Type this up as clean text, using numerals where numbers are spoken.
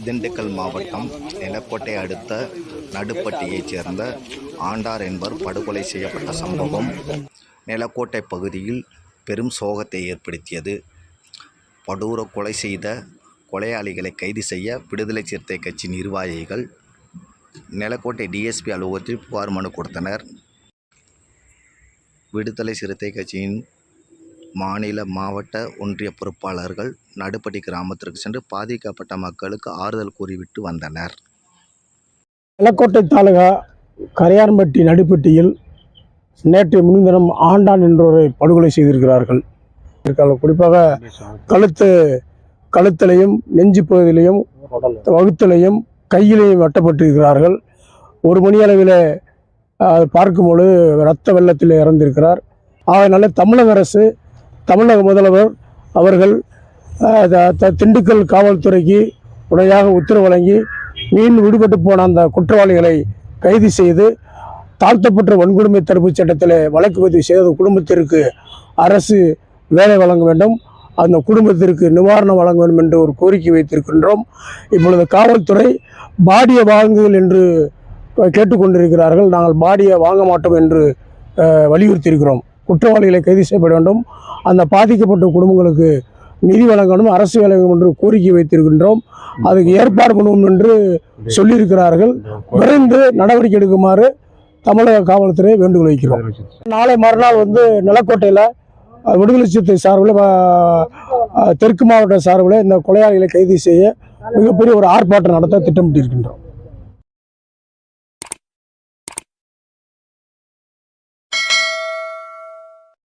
திண்டுக்கல் மாவட்டம் நிலக்கோட்டை அடுத்த நடுப்பட்டியைச் சேர்ந்த ஆண்டார் என்பவர் படுகொலை செய்யப்பட்ட சம்பவம் நிலக்கோட்டை பகுதியில் பெரும் சோகத்தை ஏற்படுத்தியது. படூர கொலை செய்த கொலையாளிகளை கைது செய்ய விடுதலை சிறுத்தை கட்சி நிர்வாகிகள் நிலக்கோட்டை டிஎஸ்பி அலுவலகத்தில் புகார் மனு கொடுத்தனர். விடுதலை சிறுத்தை கட்சியின் மாநில மாவட்ட ஒன்றிய பொறுப்பாளர்கள் நடுப்பட்டி கிராமத்திற்கு சென்று பாதிக்கப்பட்ட மக்களுக்கு ஆறுதல் கூறிவிட்டு வந்தனர். நிலக்கோட்டை தாலுகா கரையான்பட்டி நடுப்பட்டியில் நேற்று முன்தினம் ஆண்டான் என்பவரை படுகொலை செய்திருக்கிறார்கள். குறிப்பாக கழுத்திலையும் நெஞ்சு பகுதியிலையும் வகுத்திலையும் கையிலையும் வெட்டப்பட்டிருக்கிறார்கள். 1 மணி அளவில் பார்க்கும்போது இரத்த வெள்ளத்தில் இறந்திருக்கிறார். அதனால் தமிழக அரசு, தமிழக முதல்வர் அவர்கள் திண்டுக்கல் காவல்துறைக்கு உடனடியாக உத்தரவு வழங்கி மீண்டும் விடுபட்டு போன அந்த குற்றவாளிகளை கைது செய்து தாழ்த்தப்பட்ட வன்கொடுமை தடுப்பு சட்டத்தில் வழக்கு பதிவு செய்த குடும்பத்திற்கு அரசு வேலை வழங்க வேண்டும், அந்த குடும்பத்திற்கு நிவாரணம் வழங்க வேண்டும் என்று ஒரு கோரிக்கை வைத்திருக்கின்றோம். இப்பொழுது காவல்துறை பாடியை வாங்குங்கள் என்று கேட்டுக்கொண்டிருக்கிறார்கள். நாங்கள் பாடியை வாங்க மாட்டோம் என்று வலியுறுத்தியிருக்கிறோம். குற்றவாளிகளை கைது செய்யப்பட வேண்டும், அந்த பாதிக்கப்பட்ட குடும்பங்களுக்கு நிதி வழங்க வேண்டும், அரசு வேலை வேண்டும் என்று கோரிக்கை வைத்திருக்கின்றோம். அதுக்கு ஏற்பாடு பண்ணுவோம் என்று சொல்லியிருக்கிறார்கள். விரைந்து நடவடிக்கை எடுக்குமாறு தமிழக காவல்துறை வேண்டுகோள் வைக்கிறோம். நாளை மறுநாள் நிலக்கோட்டையில் விடுதலை சிறுத்தை சார்பில் தெற்கு மாவட்ட சார்பில் இந்த கொலையாளிகளை கைது செய்ய மிகப்பெரிய ஒரு ஆர்ப்பாட்டம் நடத்த திட்டமிட்டிருக்கின்றோம்.